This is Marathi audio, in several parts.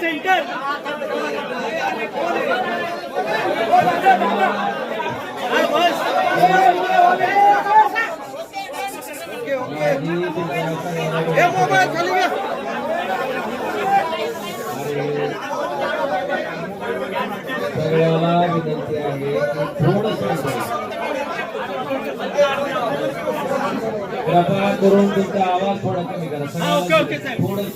सेंटर मोबाईल खाली घ्या. सगळ्याला विनंती आहे कृपा करून तुमचा आवाज थोडा कमी करा. थोडस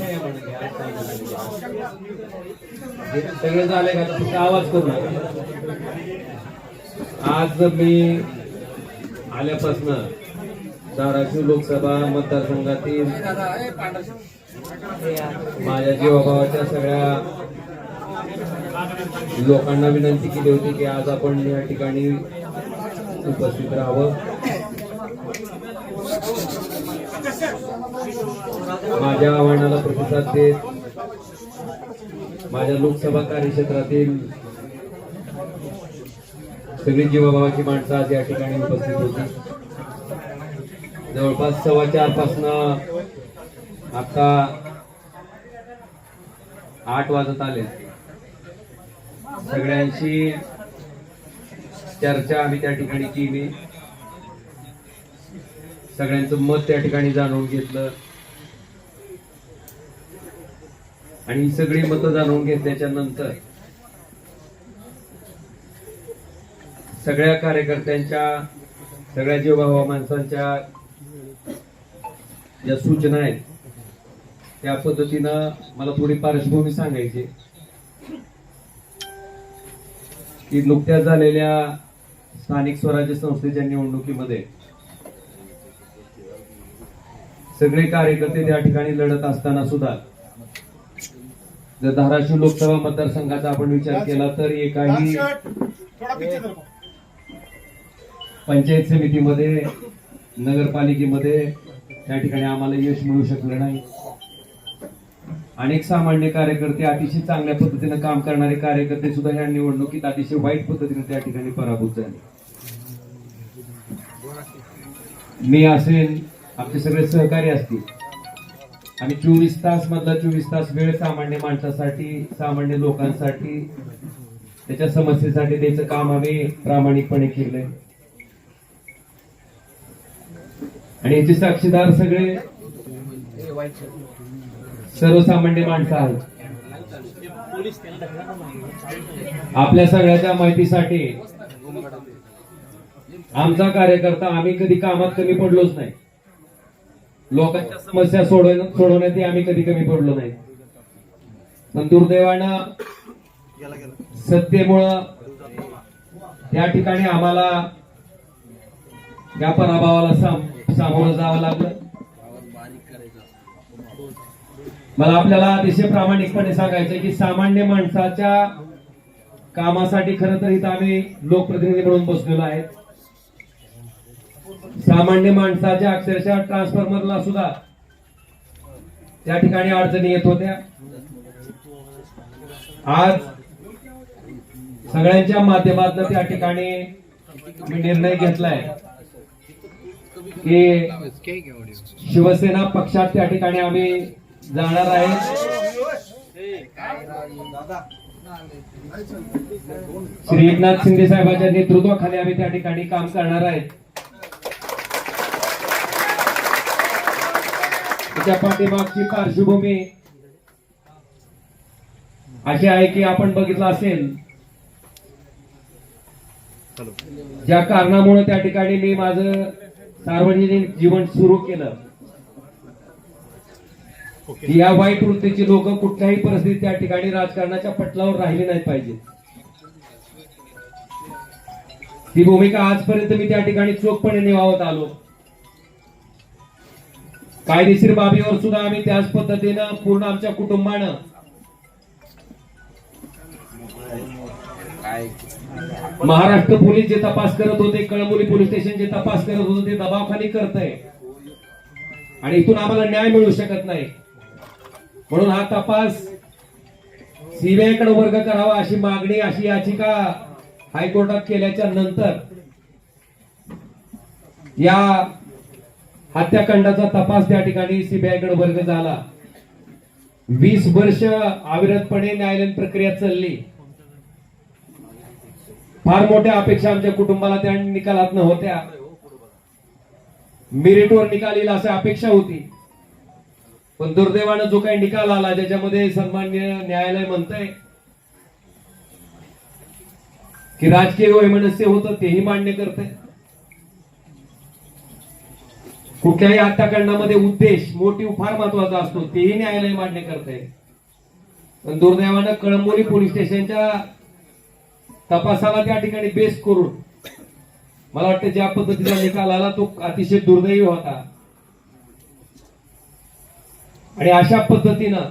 सगळे झाले का तुमचा आवाज करू नका. आज मी आल्यापासून धाराशिव लोकसभा मतदारसंघातील माझ्या जीवाभावाच्या सगळ्या लोकांना विनंती केली होती की आज आपण या ठिकाणी उपस्थित राहावं. माझ्या आव्हानाला प्रतिसाद देत माझ्या लोकसभा कार्यक्षेत्रातील सगळी जीवाभावाची माणसं आज या ठिकाणी उपस्थित होती. जवळपास 4:15 पासून आता 8 वाजत आले. सगळ्यांशी चर्चा आम्ही त्या ठिकाणी केली. सगळ्यांचं मत त्या ठिकाणी जाणून घेतलं आणि सगळी मतं जाणून घेतल्याच्या नंतर सगळ्या कार्यकर्त्यांच्या सगळ्या जीवभावा माणसांच्या ज्या सूचना आहेत त्या पद्धतीनं मला थोडी पार्श्वभूमी सांगायची की नुकत्याच झालेल्या स्थानिक स्वराज्य संस्थेच्या निवडणुकीमध्ये सगळे कार्यकर्ते त्या ठिकाणी लढत असताना सुद्धा जर धाराशिव लोकसभा मतदारसंघाचा आपण विचार केला तर एकाही पंचायत समितीमध्ये नगरपालिकेमध्ये त्या ठिकाणी आम्हाला यश मिळू शकलं नाही. अनेक सामान्य कार्यकर्ते अतिशय चांगल्या पद्धतीने काम करणारे कार्यकर्ते सुद्धा या निवडणुकीत अतिशय वाईट पद्धतीने त्या ठिकाणी पराभूत झाले. मी असेल आपले सगळे सहकारी असतील आम्ही 24 तास मधला 24 तास वेळ सामान्य माणसासाठी सामान्य लोकांसाठी त्याच्या समस्येसाठी द्यायचं काम आम्ही प्रामाणिकपणे केलंय आणि याचे साक्षीदार सगळे सर्वसामान्य माणसं आहेत. आपल्या सगळ्याच्या माहितीसाठी आमचा कार्यकर्ता आम्ही कधी कामात कमी पडलोच नाही. लोकांच्या समस्या सोडवण्यात आम्ही कधी कमी पडलो नाही. पण दुर्दैवानं सत्तेमुळं त्या ठिकाणी आम्हाला या पराभवाला सामोरं जावं लागलं. मला आपल्याला अतिशय प्रामाणिकपणे सांगायचं की सामान्य माणसाच्या कामासाठी खरं तर इथं आम्ही लोकप्रतिनिधी म्हणून बसलेलो आहे. सामान्य माणसाच्या अक्षरशः ट्रान्सफॉर्मरला सुद्धा त्या ठिकाणी अडचणी येत होत्या. आज सगळ्यांच्या माध्यमातून त्या ठिकाणी मी निर्णय घेतलाय की शिवसेना पक्षात त्या ठिकाणी आम्ही जाणार आहे. श्री एकनाथ शिंदे साहेबांच्या नेतृत्वाखाली आम्ही त्या ठिकाणी काम करणार आहे. त्याच्या पाठीमागची पार्श्वभूमी अशी आहे की आपण बघितलं असेल ज्या कारणामुळे त्या ठिकाणी मी माझं सार्वजनिक जीवन सुरू केलं या वाईट वृत्तीची लोक कुठल्याही परिस्थितीत त्या ठिकाणी राजकारणाच्या पटलावर राहिली नाही पाहिजे. ती भूमिका आजपर्यंत मी त्या ठिकाणी चोखपणे निभावत आलो. कायदेशीर बाबीवर सुद्धा आम्ही त्याच पद्धतीनं पूर्ण आमच्या कुटुंबानं महाराष्ट्र पोलीस जे तपास करत होते कळंबोली पोलीस स्टेशन जे तपास करत होते ते दबावाखाली करतंय आणि इथून आम्हाला न्याय मिळू शकत नाही. म्हणून हा तपास सीबीआय कडे वर्ग करावा अशी मागणी अशी याचिका हायकोर्टात केल्याच्या नंतर या हत्याकांडाचा तपास त्या ठिकाणी सीबीआय कडे वर्ग झाला 20 वर्ष अविरतपणे न्यायालयीन प्रक्रिया चालली. फार मोठ्या अपेक्षा आमच्या कुटुंबाला त्या निकालात होत्या. मेरिटवर निकाल येईल अशी अपेक्षा होती. पण दुर्दैवानं जो काही निकाल आला ज्याच्यामध्ये सन्माननीय न्यायालय म्हणतंय की राजकीय वैमनस्य होतं तेही मान्य करते. कुठल्याही हत्याकांडामध्ये उद्देश मोटिव्ह फार महत्वाचा असतो तेही न्यायालय मान्य करते. पण दुर्दैवानं कळंबोली पोलीस स्टेशनच्या तपासाला त्या ठिकाणी बेस करून मला वाटतं ज्या पद्धतीचा निकाल आला तो अतिशय दुर्दैवी होता. आणि अशा पद्धतीनं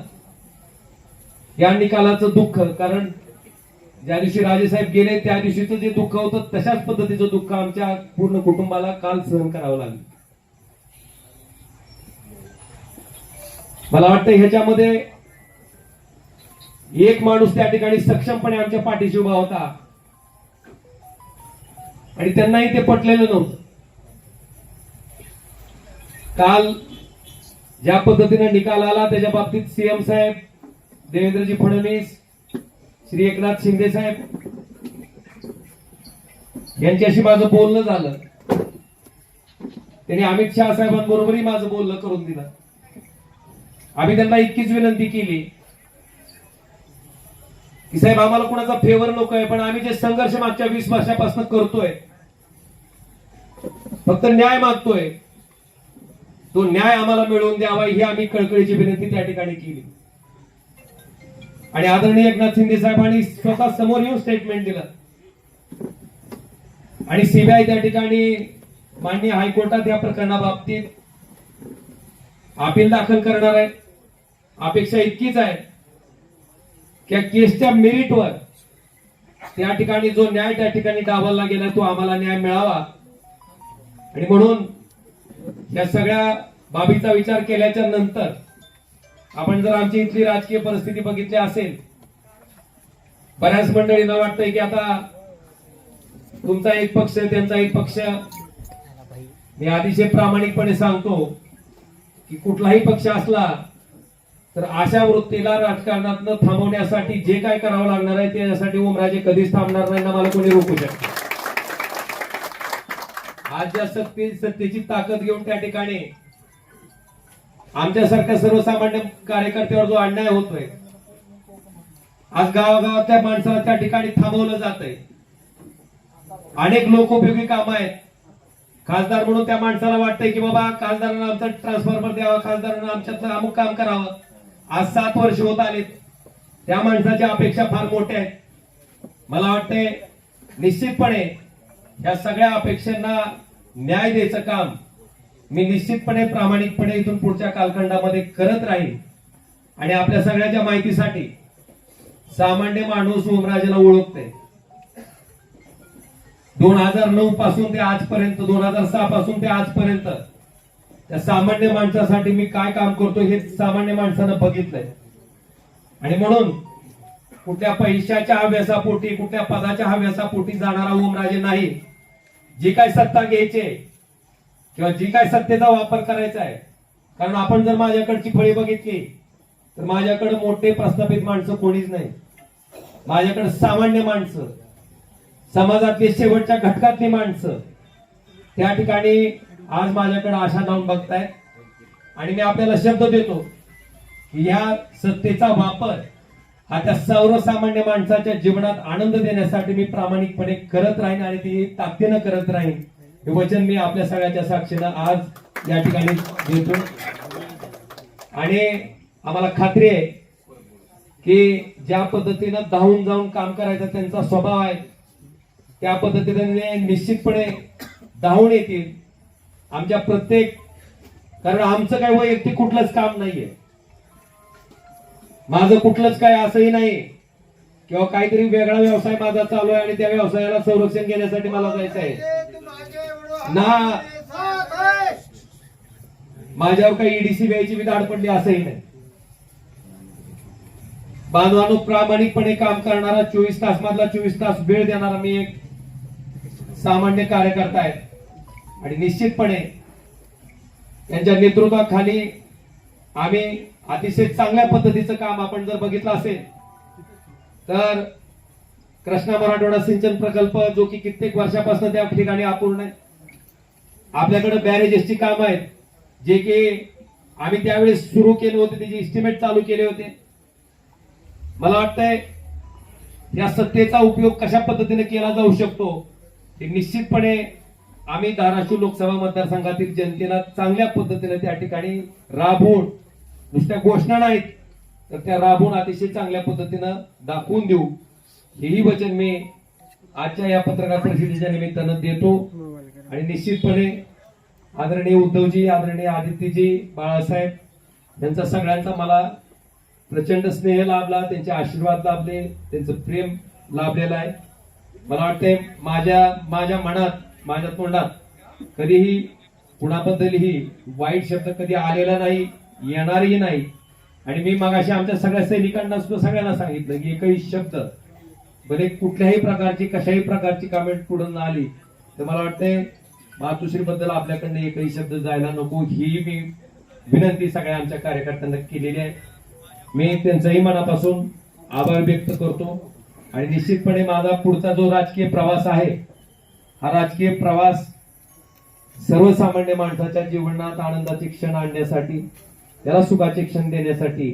या निकालाचं दुःख, कारण ज्या दिवशी राजेसाहेब गेले त्या दिवशीचं जे दुःख होतं तशाच पद्धतीचं दुःख आमच्या पूर्ण कुटुंबाला काल सहन करावं लागलं. मला वाटतं ह्याच्यामध्ये एक माणूस त्या ठिकाणी सक्षमपणे आमच्या पाठीशी उभा होता आणि त्यांनाही ते पटलेलं नव्हतं. काल ज्या पद्धतीने निकाल आला त्याच्या बाबतीत सीएम साहेब, देवेंद्रजी फडणवीस, श्री एकनाथ शिंदे साहेब यांच्याशी माझं बोलणं झालं. त्यांनी अमित शहा साहेबांबरोबरही माझं बोलणं करून दिलं. आम्ही त्यांना इतकीच विनंती केली की साहेब आम्हाला कुणाचा फेवर नको आहे, पण आम्ही जे संघर्ष मागच्या 20 वर्षापासून करतोय, फक्त न्याय मागतोय, तो न्याय आम्हाला मिळवून द्यावा ही आम्ही कळकळीची विनंती त्या ठिकाणी केली. आणि आदरणीय एकनाथ शिंदे साहेबांनी स्वतः समोर येऊन स्टेटमेंट दिलं. आणि सीबीआय त्या ठिकाणी माननीय हायकोर्टात या प्रकरणाबाबतीत अपील दाखल करणार आहे. अपेक्षा इतकीच आहे की केसच्या मेरिटवर त्या ठिकाणी जो न्याय त्या ठिकाणी डावलला गेला तो आम्हाला न्याय मिळावा. आणि म्हणून या सगळ्या बाबीचा विचार केल्याच्या नंतर आपण जर आमची इथली राजकीय परिस्थिती बघितली असेल, बऱ्याच मंडळींना वाटतंय की आता तुमचा एक पक्ष त्यांचा एक पक्ष. मी अतिशय प्रामाणिकपणे सांगतो की कुठलाही पक्ष असला तर अशा वृत्तीला राजकारणातनं थांबवण्यासाठी जे काय करावं लागणार आहे त्यासाठी ओमराजे कधीच थांबणार नाही ना मला कोणी रोखू शकत. आज ज्या सत्तेची ताकद घेऊन त्या ठिकाणी आमच्यासारख्या सर्वसामान्य कार्यकर्त्यावर जो अन्याय होतोय, आज गावागावातल्या माणसाला त्या ठिकाणी थांबवलं जात आहे. अनेक लोकोपयोगी कामं आहेत. खासदार म्हणून त्या माणसाला वाटतंय की बाबा खासदारांना आमचा ट्रान्सफॉर्मर द्यावा, खासदारांना आमच्यातलं अमुक काम करावं. आज 7 वर्ष होत आलेत. त्या माणसाच्या अपेक्षा फार मोठ्या आहेत. मला वाटतंय निश्चितपणे या सगळ्या अपेक्षांना न्याय द्यायचं काम मी निश्चितपणे प्रामाणिकपणे इथून पुढच्या कालखंडामध्ये करत राहील. आणि आपल्या सगळ्याच्या माहितीसाठी सामान्य माणूस ओमराजेला ओळखते. 2009 पासून ते आजपर्यंत, 2006 पासून ते आजपर्यंत त्या सामान्य माणसासाठी मी काय काम करतो हे सामान्य माणसानं बघितलंय. आणि म्हणून कुठल्या पैशाच्या हव्यासापोटी, कुठल्या पदाच्या हव्यासापोटी जाणारा ओमराजे नाही. जी काय सत्ता घ्यायची किंवा जी काय सत्तेचा वापर करायचा आहे, कारण आपण जर माझ्याकडची फळी बघितली तर माझ्याकडे मोठे प्रस्थापित माणसं कोणीच नाही. माझ्याकडे सामान्य माणसं, समाजातली शेवटच्या घटकातली माणसं त्या ठिकाणी आज माझ्याकडे आशा लावून बघतायत. आणि मी आपल्याला शब्द देतो की या सत्तेचा वापर हा त्या सर्वसामान्य माणसाच्या जीवनात आनंद देण्यासाठी मी प्रामाणिकपणे करत राहीन आणि ती ताकदीनं करत राहीन. हे वचन मी आपल्या सगळ्याच्या साक्षीनं आज या ठिकाणी देतो. आणि आम्हाला खात्री आहे की ज्या पद्धतीनं धावून जाऊन काम करायचा त्यांचा स्वभाव आहे त्या पद्धतीने निश्चितपणे धावून येतील आमच्या प्रत्येक. कारण आमचं काही वैयक्तिक कुठलंच काम नाहीये, माझं कुठलंच काय असंही नाही किंवा काहीतरी वेगळा व्यवसाय माझा चालू आहे आणि त्या व्यवसायाला संरक्षण घेण्यासाठी मला जायचं आहे ना. माझ्यावर काही ईडीसी व्यायची मी धाड पडली असंही नाही. बांधवांनो, प्रामाणिकपणे काम करणारा 24 तास मधला 24 तास वेळ देणारा मी एक सामान्य कार्यकर्ता आहे. आणि निश्चितपणे त्यांच्या नेतृत्वाखाली आम्ही अतिशय चांगल्या पद्धतीचं काम आपण जर बघितलं असेल तर कृष्णा मराठवाडा सिंचन प्रकल्प जो की कित्येक वर्षापासून त्या ठिकाणी अपूर्ण आहे. आपल्याकडे बॅरेजेसची काम आहेत जे की आम्ही त्यावेळेस सुरू केले होते, त्याचे इस्टिमेट चालू केले होते. मला वाटतंय या सत्तेचा उपयोग कशा पद्धतीने केला जाऊ शकतो हे निश्चितपणे आम्ही धाराशिव लोकसभा मतदारसंघातील जनतेला चांगल्या पद्धतीने त्या ठिकाणी राबवून, नुसत्या घोषणा नाहीत तर त्या राबवून अतिशय चांगल्या पद्धतीनं दाखवून देऊ, हेही वचन मी आजच्या या पत्रकार परिषदेच्या निमित्तानं देतो. आणि निश्चितपणे आदरणीय उद्धवजी, आदरणीय आदित्यजी, बाळासाहेब यांचा सगळ्यांचा मला प्रचंड स्नेह लाभला, त्यांचे आशीर्वाद लाभले, त्यांचं प्रेम लाभलेलं आहे. मला वाटतंय माझ्या मनात, माझ्या तोंडात कधीही कुणाबद्दलही वाईट शब्द कधी आलेला नाही, येणारही नाही. आणि मी मगाशी आमच्या सगळ्या सैनिकांना सुद्धा सगळ्यांना सांगितलं की एकही शब्द भले कुठल्याही प्रकारची कशाही प्रकारची कमेंट पुढे न आली तर मला वाटतंय मातोश्री बद्दल आपल्याकडनं एकही शब्द जायला नको, ही मी विनंती सगळ्या आमच्या कार्यकर्त्यांना केलेली आहे. मी त्यांचाही मनापासून आभार व्यक्त करतो. आणि निश्चितपणे माझा पुढचा जो राजकीय प्रवास आहे हा राजकीय प्रवास सर्वसामान्य माणसाच्या जीवनात आनंदाचे क्षण आणण्यासाठी, त्याला सुखाचे क्षण देण्यासाठी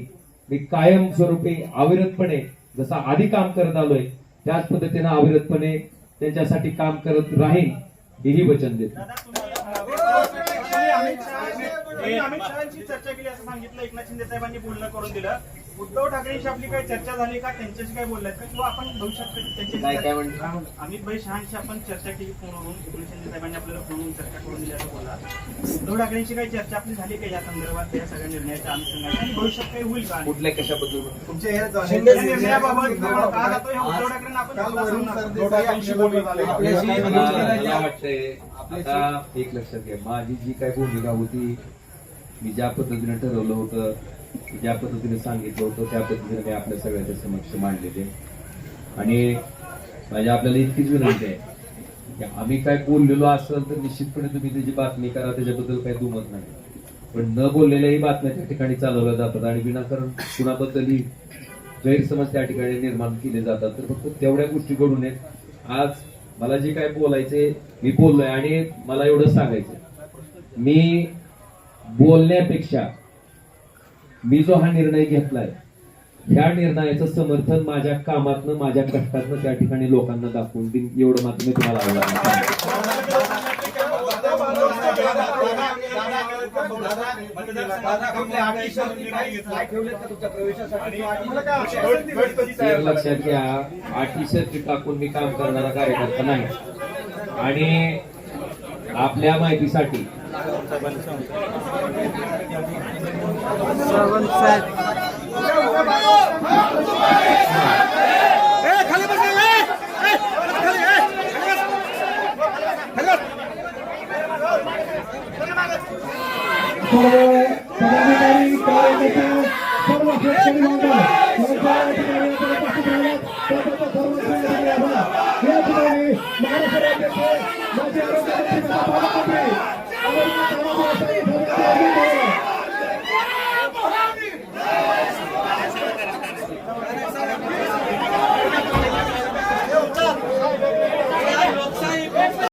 मी कायम स्वरूपी अविरतपणे जसा आधी काम करत आलोय त्याच पद्धतीने अविरतपणे त्यांच्यासाठी काम करत राहीन, हेही वचन देतो. अमित शहाची चर्चा केली असं सांगितलं, एकनाथ शिंदे साहेबांनी बोलणं करून दिलं. उद्धव ठाकरेंशी आपली काही चर्चा झाली का, त्यांच्याशी काय बोललात का, किंवा आपण भविष्यात त्यांच्याशी अमित भाई शहांशी आपण चर्चा केली फोनवरून, एकनाथ शिंदे साहेबांनी आपल्याला फोनवरून चर्चा करून दिली असं बोला. उद्धव ठाकरेंची काही चर्चा आपली झाली का या संदर्भात, या सगळ्या निर्णयाच्या अनुषंगाने, आणि भविष्यात काही होईल का? कुठल्या कशाबद्दल तुमच्या निर्णयाबाबत का जातो या उद्धव ठाकरेंना मला वाटतंय आता एक लक्षात घ्या, माझी जी काही भूमिका होती, मी ज्या पद्धतीने ठरवलं होतं, ज्या पद्धतीने सांगितलं होतं त्या पद्धतीने मी आपल्या सगळ्यांच्या समक्ष मांडलेले. आणि माझी आपल्याला इतकीच विनंती आहे की आम्ही काय बोललेलो असेल तर निश्चितपणे तुम्ही त्याची बातमी करा, त्याच्याबद्दल काही दुमत नाही. पण न बोललेल्याही बातम्या त्या ठिकाणी चालवल्या जातात आणि विनाकारण कुणाबद्दलही गैरसमज त्या ठिकाणी निर्माण केले जातात. तर फक्त तेवढ्या गोष्टी घडून येत. आज मला जे काय बोलायचे मी बोललोय आणि मला एवढं सांगायचं, मी बोलण्यापेक्षा मी जो हा निर्णय घेतलाय ह्या निर्णयाचं समर्थन माझ्या कामातनं, माझ्या कष्टातनं त्या ठिकाणी लोकांना दाखवून देईन, एवढं मात्र मी तुम्हाला लक्षात घ्या, अटी शर्ती टाकून मी काम करणारा कार्यकर्ता नाही. आणि आपल्या माहितीसाठी महाराष्ट्र